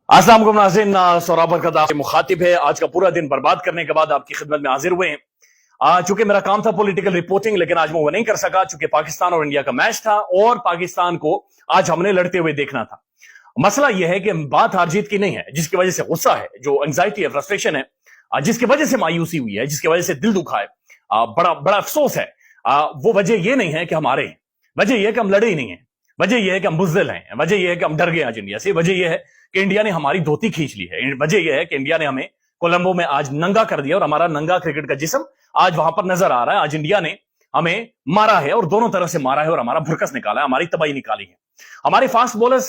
अस्सलाम वालेकुम नाज़रीन, सौरभ बरकत आपके मुखातिब है। आज का पूरा दिन बर्बाद करने के बाद आपकी खिदमत में हाजिर हुए हैं। चूंकि मेरा काम था पॉलिटिकल रिपोर्टिंग, लेकिन आज मैं वो नहीं कर सका चूंकि पाकिस्तान और इंडिया का मैच था और पाकिस्तान को आज हमने लड़ते हुए देखना था। मसला यह है कि बात हार जीत की नहीं है, जिसकी वजह से गुस्सा है, जो एंग्जाइटी है, फ्रस्ट्रेशन है, जिसकी वजह से मायूसी हुई है, जिसकी वजह से दिल दुखा है, बड़ा बड़ा अफसोस है। वो वजह यह नहीं है कि हमारे हैं, वजह यह है कि हम लड़े ही नहीं है, वजह यह है कि हम बुज़दिल हैं, वजह यह है कि हम डर गए आज इंडिया से, वजह यह है कि इंडिया ने हमारी धोती खींच ली है, वजह यह है कि इंडिया ने हमें कोलंबो में आज नंगा कर दिया और हमारा नंगा क्रिकेट का जिस्म आज वहां पर नजर आ रहा है। आज इंडिया ने हमें मारा है और दोनों तरफ से मारा है और हमारा भुरकस निकाला है, हमारी तबाही निकाली है। हमारे फास्ट बॉलर्स,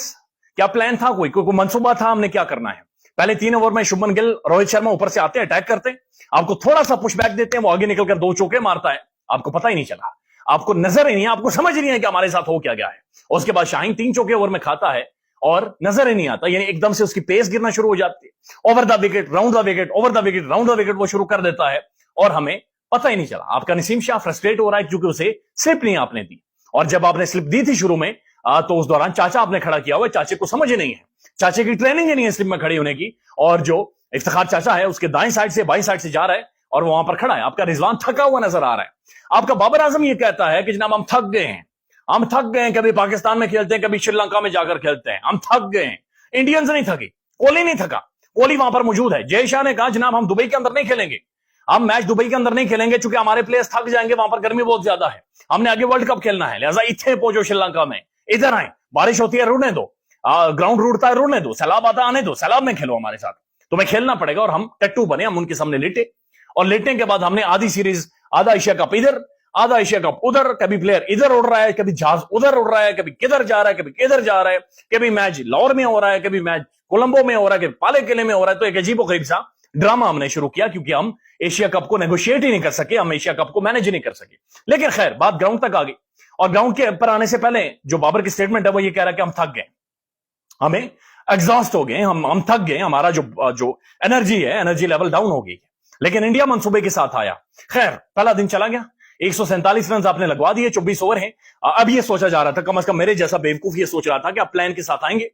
क्या प्लान था, कोई मंसूबा था हमने क्या करना है? पहले 3 ओवर में शुभमन गिल, रोहित शर्मा ऊपर से आते हैं, अटैक करते हैं, आपको थोड़ा सा पुशबैक देते हैं, वो आगे निकलकर 2 चौके मारता है, आपको पता ही नहीं चला, आपको नजर ही नहीं है, आपको समझ ही नहीं है कि हमारे साथ हो क्या गया है। और उसके बाद शाहीन 3 चौके ओवर में खाता है और नजर ही नहीं आता, यानी एकदम से उसकी पेस गिरना शुरू हो जाती है। Over the wicket, round the wicket, over the wicket, round the wicket वो शुरू कर देता है और हमें पता ही नहीं चला। आपका नसीम शाह फ्रस्ट्रेट हो रहा है क्योंकि उसे स्लिप नहीं आपने दी, और जब आपने स्लिप दी थी शुरू में तो उस दौरान चाचा आपने खड़ा किया हुआ है, चाचे को समझ ही नहीं है, चाचे की ट्रेनिंग ही नहीं है स्लिप में खड़े होने की। और जो इफ्तिखार चाचा है उसके दाएं साइड से बाईं साइड से जा रहा है और वो वहां पर खड़ा है। आपका रिजवान थका हुआ नजर आ रहा है। आपका बाबर आजम ये कहता है कि जनाब हम थक गए हैं, हम थक गए हैं, कभी पाकिस्तान में खेलते हैं, कभी श्रीलंका में जाकर खेलते हैं, हम थक गए हैं। इंडियंस नहीं थके, कोहली नहीं थका, कोहली वहां पर मौजूद है। जय शाह ने कहा जनाब हम दुबई के अंदर नहीं खेलेंगे, हम मैच दुबई के अंदर नहीं खेलेंगे क्योंकि हमारे प्लेयर्स थक जाएंगे, वहां पर गर्मी बहुत ज्यादा है, हमने आगे वर्ल्ड कप खेलना है, लिहाजा इतने पहुंचो श्रीलंका में, इधर आए, बारिश होती है रुड़ने दो, ग्राउंड रूटता है रुड़ने दो, सैलाब आता आने दो, सैलाब में खेलो हमारे साथ, तुम्हें खेलना पड़ेगा। और हम टट्टू बने, हम उनके सामने लेटे और लेटने के बाद हमने आधी सीरीज, आधा एशिया कप इधर, आधा एशिया कप उधर, कभी प्लेयर इधर उड़ रहा है, कभी जहाज उधर उड़ रहा है, कभी किधर जा रहा है, कभी किधर जा रहा है, कभी मैच लाहौर में हो रहा है, कभी मैच कोलंबो में हो रहा है, कभी पाले किले में हो रहा है। तो एक अजीब गरीब सा ड्रामा हमने शुरू किया क्योंकि हम एशिया कप को नेगोशिएट ही नहीं कर सके, हम एशिया कप को मैनेज ही नहीं कर सके। लेकिन खैर बात ग्राउंड तक आ गई और ग्राउंड के पर आने से पहले जो बाबर की स्टेटमेंट है वो ये कह रहा है कि हम थक गए, हमें एग्जॉस्ट हो गए, हम थक गए, हमारा जो एनर्जी है, एनर्जी लेवल डाउन हो गई। लेकिन इंडिया मंसूबे के साथ आया। खैर पहला दिन चला गया, 147 रन आपने लगवा दिए, 24 ओवर हैं। अब ये सोचा जा रहा था, कम से कम मेरे जैसा बेवकूफ ये सोच रहा था कि आप प्लान के साथ आएंगे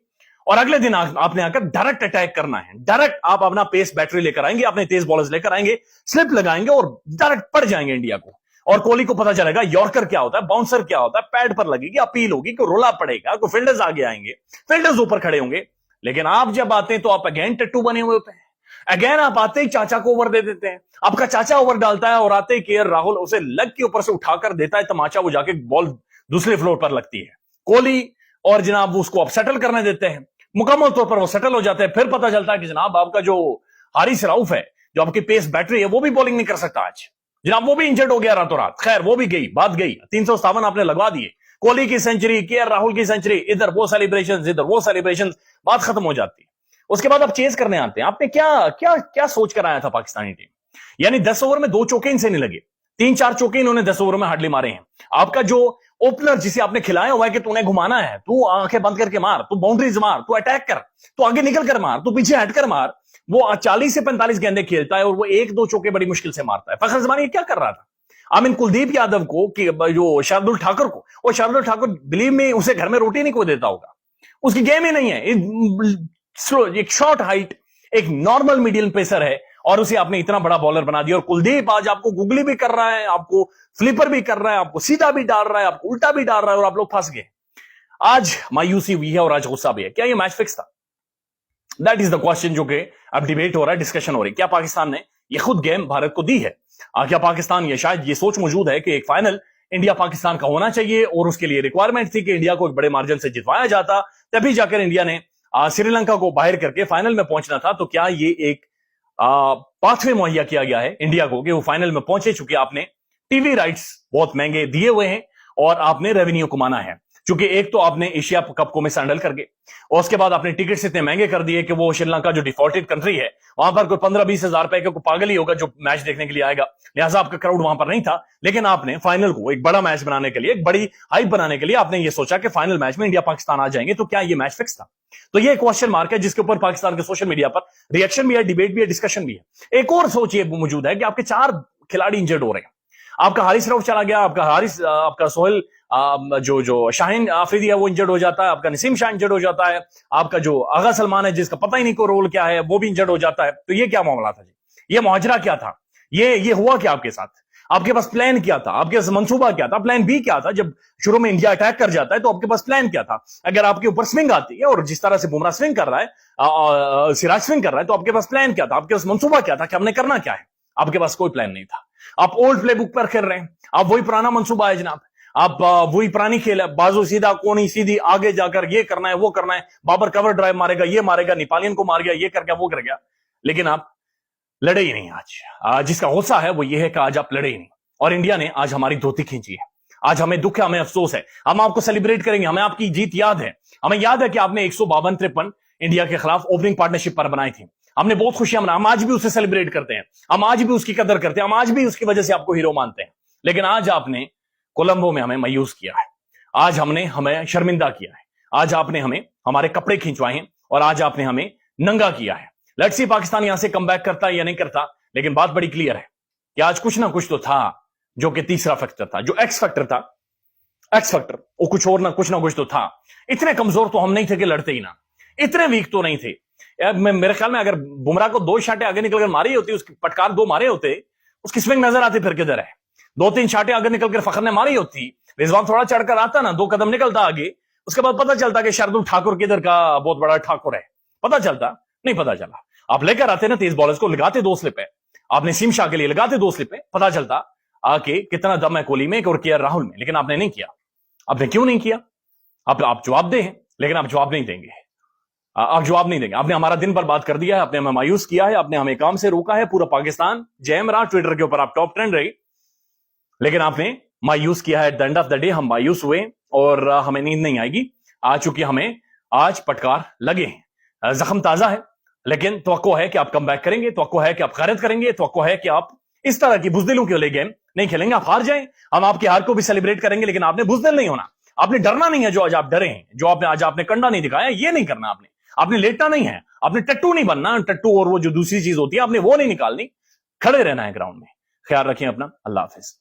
और अगले दिन आपने आकर डायरेक्ट अटैक करना है, डायरेक्ट आप अपना पेस बैटरी लेकर आएंगे, अपने तेज बॉलर्स लेकर आएंगे, स्लिप लगाएंगे और डायरेक्ट पड़ जाएंगे इंडिया को। और कोहली को पता चलेगा यॉर्कर क्या होता है, बाउंसर क्या होता है, पैड पर लगेगी, अपील होगी, कोई रोला पड़ेगा, कोई फील्डर्स आगे आएंगे, फील्डर्स ऊपर खड़े होंगे। लेकिन आप जब आते हैं तो आप अगेन टट्टू बने हुए होते हैं, अगेन आप आते ही चाचा को ओवर दे देते हैं, आपका चाचा ओवर डालता है और आते ही केएल राहुल उसे लेग के ऊपर से उठाकर देता है तमाचा, वो जाके बॉल दूसरे फ्लोर पर लगती है। कोहली और जनाब वो उसको अब सेटल करने देते हैं, मुकम्मल तौर पर वो सेटल हो जाते हैं। फिर पता चलता है कि जनाब आपका जो हारिस रऊफ है, जो आपकी पेस बैटरी है, वो भी बॉलिंग नहीं कर सकता आज, जनाब वो भी इंजर्ड हो गया रातों रात। खैर वो भी गई, बात गई, 357 आपने लगवा दिए, कोहली की सेंचुरी, केएल राहुल की सेंचुरी, इधर वो सेलिब्रेशन, इधर वो सेलिब्रेशन, बात खत्म हो जाती है। उसके बाद आप चेज करने आते हैं, आपने क्या क्या क्या सोच कर आया था पाकिस्तानी टीम, यानी 10 ओवर में 2 चौके इनसे नहीं लगे, 3-4 चौके इन्होंने 10 ओवर में हार्डली मारे हैं। आपका जो ओपनर जिसे आपने खिलाया हुआ है कि तूने घुमाना है, तू आंखें बंद करके मार, तू बाउंड्रीज मार, तू अटैक कर, तू आगे निकल कर मार, तू पीछे हटकर मार, वो 40 से 45 गेंदें खेलता है और वो 1-2 चौके बड़ी मुश्किल से मारता है। फखर जमान ये क्या कर रहा था? आई मीन कुलदीप यादव को, कि जो शार्दुल ठाकुर को, और शार्दुल ठाकुर बिलीव में उसे घर में रोटी नहीं कोई देता होगा, उसकी गेम ही नहीं है, स्लो, एक शॉर्ट हाइट, एक नॉर्मल मीडियम पेसर है और उसे आपने इतना बड़ा बॉलर बना दिया। और कुलदीप आज आपको गुगली भी कर रहा है, आपको फ्लिपर भी कर रहा है, आपको सीधा भी डाल रहा है, आपको उल्टा भी डाल रहा है और आप लोग फंस गए। आज मायूसी हुई है और आज गुस्सा भी है। क्या ये मैच फिक्स था? दैट इज द क्वेश्चन जो कि अब डिबेट हो रहा है, डिस्कशन हो रही है। क्या पाकिस्तान ने ये खुद गेम भारत को दी है? क्या पाकिस्तान, ये शायद ये सोच मौजूद है कि एक फाइनल इंडिया पाकिस्तान का होना चाहिए और उसके लिए रिक्वायरमेंट थी कि इंडिया को एक बड़े मार्जिन से जितवाया जाता, तभी जाकर इंडिया ने श्रीलंका को बाहर करके फाइनल में पहुंचना था। तो क्या ये एक पाथवे मुहैया किया गया है इंडिया को कि वो फाइनल में पहुंचे, चूंकि आपने टीवी राइट्स बहुत महंगे दिए हुए हैं और आपने रेवेन्यू कमाना है, क्योंकि एक तो आपने एशिया कप को मिस हैंडल करके और उसके बाद आपने टिकट्स इतने महंगे कर दिए कि वो श्रीलंका जो डिफॉल्टेड कंट्री है, वहां पर कोई 15-20 हजार रुपए का कोई पागल ही होगा जो मैच देखने के लिए आएगा, लिहाजा आपका क्राउड वहां पर नहीं था। लेकिन आपने फाइनल को एक बड़ा मैच बनाने के लिए, एक बड़ी हाइप बनाने के लिए आपने ये सोचा कि फाइनल मैच में इंडिया पाकिस्तान आ जाएंगे। तो क्या ये मैच फिक्स था? तो ये क्वेश्चन मार्क है जिसके ऊपर पाकिस्तान के सोशल मीडिया पर रिएक्शन भी है, डिबेट भी है, डिस्कशन भी है। एक और सोच ये मौजूद है कि आपके 4 खिलाड़ी इंजर्ड हो रहे हैं, आपका हारिस रऊफ चला गया, आपका सोहेल जो जो शाहीन आफरीदी है वो इंजर्ड हो जाता है, आपका नसीम शाह इंजर्ड हो जाता है, आपका जो आगा सलमान है जिसका पता ही नहीं को रोल क्या है वो भी इंजर्ड हो जाता है। तो ये क्या मामला था जी, ये मुहाजरा क्या था, ये हुआ क्या आपके साथ? आपके पास प्लान क्या था, आपके पास मंसूबा क्या था, प्लान बी क्या था? जब शुरू में इंडिया अटैक कर जाता है तो आपके पास प्लान क्या था? अगर आपके ऊपर स्विंग आती है और जिस तरह से बुमराह स्विंग कर रहा है, सिराज स्विंग कर रहा है, तो आपके पास प्लान क्या था, आपके पास मंसूबा क्या था कि हमने करना क्या है? आपके पास कोई प्लान नहीं था। आप ओल्ड प्लेबुक पर खेल रहे हैं, आप वही पुराना मंसूबा है जनाब, आप वही पुरानी खेल है, बाजू सीधा कोनी सीधी, आगे जाकर ये करना है वो करना है, बाबर कवर ड्राइव मारेगा, ये मारेगा, नेपालियन को मार गया, ये कर गया वो कर गया, लेकिन आप लड़े ही नहीं। आज जिसका गुस्सा है वो ये है कि आज आप लड़े ही नहीं, और इंडिया ने आज हमारी धोती खींची है। आज हमें दुख है, हमें अफसोस है, हम आपको सेलिब्रेट करेंगे, हमें आपकी जीत याद है। हमें याद है कि आपने 152-53 इंडिया के खिलाफ ओपनिंग पार्टनरशिप पर बनाई थी, हमने बहुत खुशियां मनाई, हम आज भी उसे सेलिब्रेट करते हैं, हम आज भी उसकी कदर करते हैं, हम आज भी उसकी वजह से आपको हीरो मानते हैं। लेकिन आज आपने कोलंबो में हमें मायूस किया है, आज हमने हमें शर्मिंदा किया है, आज आपने हमें हमारे कपड़े खींचवाए हैं, और आज आपने हमें नंगा किया है। लेट्स सी पाकिस्तान यहां से कम बैक करता है या नहीं करता, लेकिन बात बड़ी क्लियर है कि आज कुछ ना कुछ तो था जो कि तीसरा फैक्टर था, जो एक्स फैक्टर था, एक्स फैक्टर वो कुछ और ना कुछ तो था। इतने कमजोर तो हम नहीं थे कि लड़ते ही ना, इतने वीक तो नहीं थे। मेरे ख्याल में अगर बुमराह को 2 शाटे आगे निकलकर मारी होती, उसकी पटकार 2 मारे होते, उसकी स्विंग नजर आती फिर किधर है। 2-3 शाटे आगे निकलकर फखर ने मारी होती, रिजवान थोड़ा चढ़कर आता ना, 2 कदम निकलता आगे, उसके बाद पता चलता कि शार्दुल ठाकुर किधर का बहुत बड़ा ठाकुर है, पता चलता नहीं, पता चला। आप लेकर आते ना तेज बॉलर्स को, लगाते 2 स्लिप, आपने नसीम शाह के लिए लगाते 2 स्लिप, पता चलता आके कितना दम है कोहली में और केएल राहुल में, लेकिन आपने नहीं किया। आपने क्यों नहीं किया? आप जवाब दे, लेकिन आप जवाब नहीं देंगे, आप जवाब नहीं देंगे। आपने हमारा दिन बर्बाद कर दिया है, आपने हमें मायूस किया है, आपने हमें काम से रोका है, पूरा पाकिस्तान जैम रहा, ट्विटर के ऊपर आप टॉप ट्रेंड रही, लेकिन आपने मायूस किया है। At the end of the day हम मायूस हुए और हमें नींद नहीं आएगी आज, चूंकि हमें आज पटकार लगे हैं, जख्म ताजा है, लेकिन तवक्को है कि आप कम बैक करेंगे, तवक्को है कि आप खैरत करेंगे, तवक्को है कि आप इस तरह की बुजदिलों के वाले गेम नहीं खेलेंगे। आप हार जाएं, हम आपकी हार को भी सेलिब्रेट करेंगे, लेकिन आपने बुजदिल नहीं होना, आपने डरना नहीं है जो आज आप डरे हैं, जो आपने आज आपने कंडा नहीं दिखाया, ये नहीं करना आपने लेटना नहीं है, आपने टट्टू नहीं बनना, टट्टू और वो जो दूसरी चीज होती है आपने वो नहीं निकालनी, खड़े रहना है ग्राउंड में। ख्याल रखें अपना, अल्लाह हाफिज।